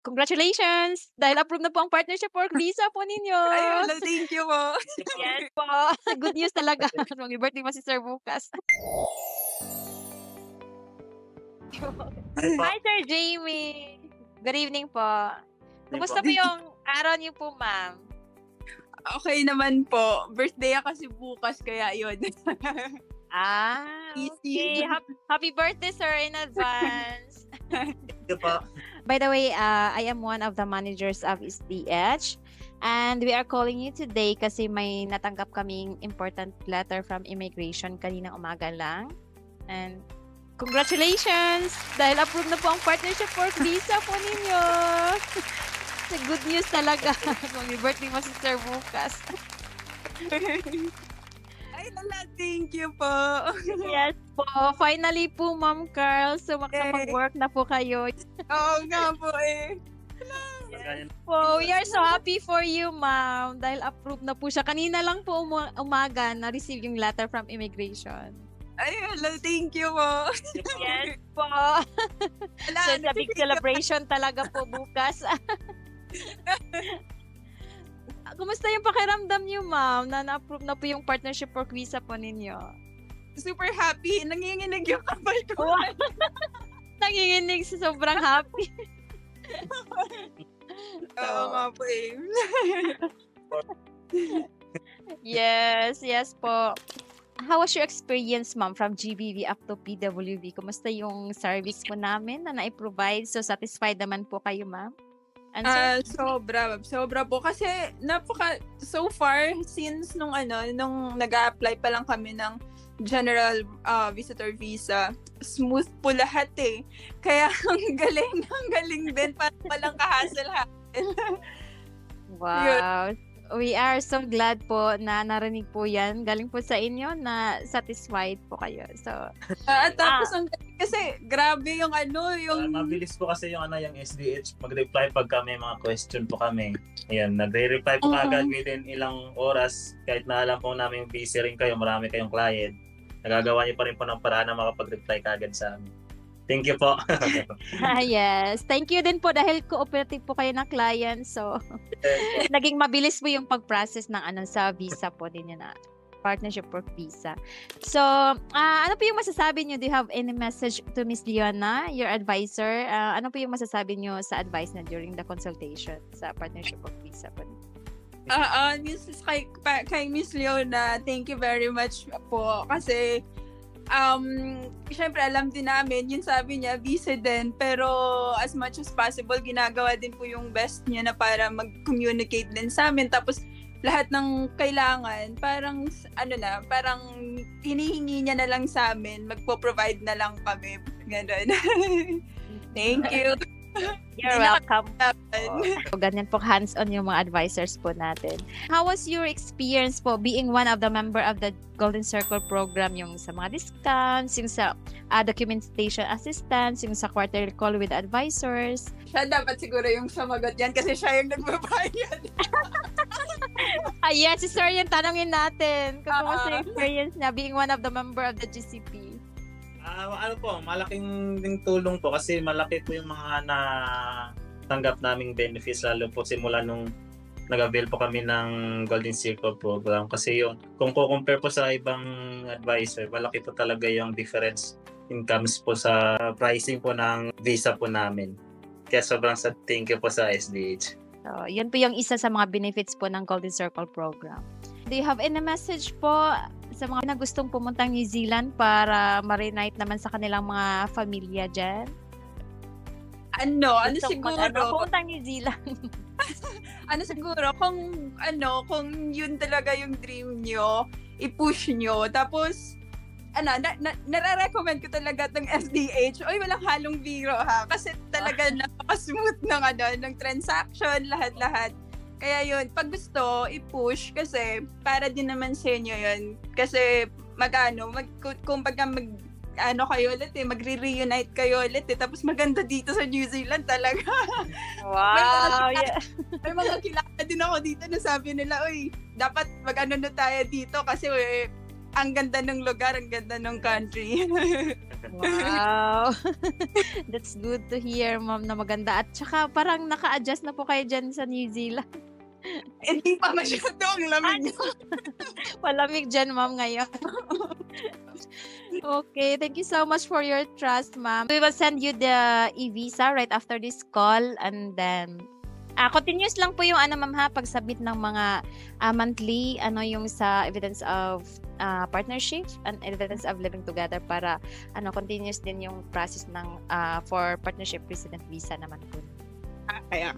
Congratulations! Dahil approve na po ang partnership work visa po ninyo. Ay, hello, thank you po. Yes po. Good news talaga. Mag-birthday mo si Sir bukas. Hi, Sir Jamie. Good evening po. Kumusta po yung araw niyo po, ma'am? Okay naman po. Birthday ako kasi bukas, kaya yun. Okay. Happy birthday, sir, in advance. Thank you po. By the way, I am one of the managers of SDH. And we are calling you today kasi may natanggap kaming important letter from immigration kaninang umaga lang. And congratulations! Dahil approve na po ang partnership work visa po ninyo. Good news talaga. Mag-birthday mo si Sir bukas. Ay, lala, thank you po. Yes po. Finally po, Ma'am Carl. So, makapag-work na po kayo. Oo nga po eh. Po, we are so happy for you, ma'am. Dahil approved na po siya. Kanina lang po umaga na-receive yung letter from immigration. Ay, hello, thank you po. Yes po. So, it's a big celebration talaga po bukas. Kumusta yung pakiramdam niyo, ma'am, na na-approve na po yung partnership work visa po ninyo? Super happy. Nanginginig yung kapal ko. Nanginginig sa sobrang happy. Oo nga po eh. Yes po. How was your experience, ma'am, from GBV up to PWV? Kumusta yung service po namin na na-provide? So, satisfied naman po kayo, ma'am? Sobra po. Kasi, so far, since nung nag-a-apply pa lang kami ng general visitor visa, smooth po lahat eh. Kaya, ang galing din. Parang walang kahasel-hasel. Wow. Yun. We are so glad po na narinig po yan. Galing po sa inyo na satisfied po kayo. So, tapos kasi grabe yung mabilis po kasi yung SDH mag-reply pagka may mga question po kami. Ayan, nagre-reply po agad within ilang oras. Kahit na alam po namin busy rin kayo, marami kayong client. Nagagawa niyo pa rin po ng paraan na makapag-reply kaagad sa amin. Thank you po. Yes. Thank you din po dahil cooperative po kayo ng client. So, naging mabilis po yung pag-process ng sa visa po din na partnership work visa. So, ano po yung masasabi niyo? Do you have any message to Miss Leona, your advisor? Ano po yung masasabi niyo sa advice na during the consultation sa partnership work visa po? Kay Miss Leona, thank you very much po. Kasi, syempre alam din namin, yun sabi niya, busy din, pero as much as possible, ginagawa din po yung best niya na para mag-communicate din sa amin. Tapos, lahat ng kailangan, parang hinihingi niya na lang sa amin, magpo-provide na lang kami. Ganun. Thank you. You're welcome. So, ganyan po hands-on yung mga advisors po natin. How was your experience po being one of the member of the Golden Circle program, yung sa mga discounts, yung sa documentation assistance, yung sa quarterly call with advisors? Siya dapat siguro yung sumagot yan kasi siya yung nagbabayad. Yes, si Sir yung tanongin natin kung kumusta yung experience niya being one of the member of the GCP. Malaking ding tulong po kasi malaki po yung mga natanggap naming benefits lalo po simula nung nag-avail po kami ng Golden Circle program kasi yun, kung compare po sa ibang advisor, malaki po talaga yung difference incomes po sa pricing po ng visa po namin. Kaya sobrang thank you po sa SDH. So, yun po yung isa sa mga benefits po ng Golden Circle program. Do you have any message po sa mga na gustong pumuntang New Zealand para ma-reunite naman sa kanilang mga pamilya dyan? Siguro? Pumuntang New Zealand. Siguro, kung yun talaga yung dream nyo, i-push nyo. Tapos, nare-recommend ko talaga itong SDH. Walang halong biro ha. Kasi talaga napaka-smooth ng transaction, lahat-lahat. Kaya yun, pag gusto, i-push kasi para din naman sa inyo yun. Kasi kayo ulit magre-reunite kayo ulit tapos maganda dito sa New Zealand talaga. Wow! May mga kilala din ako dito na sabi nila, dapat na tayo dito kasi ang ganda ng lugar, ang ganda ng country. Wow. That's good to hear, ma'am, na maganda. At saka parang naka-adjust na po kayo dyan sa New Zealand. Hindi pa masyado ang lamig. Malamig dyan, ma'am, ngayon. Okay, thank you so much for your trust, ma'am. We will send you the e-visa right after this call, and then continuous lang po yung ma'am ha, pag-submit ng mga monthly, yung sa evidence of partnership and evidence of living together para continuous din yung process ng for partnership resident visa naman po. Kaya.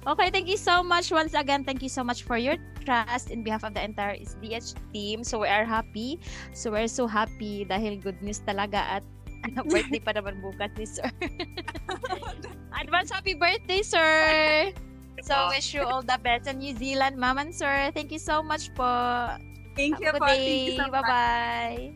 Okay, thank you so much once again. Thank you so much for your trust in behalf of the entire SDH team. So we are happy. So we're so happy dahil good news talaga at birthday pa naman bukas ni Sir. Advance happy birthday, Sir! So wish you all the best in New Zealand, Ma'am and Sir. Thank you so much po. Thank you Have a po. good Thank you day. so much. Bye-bye.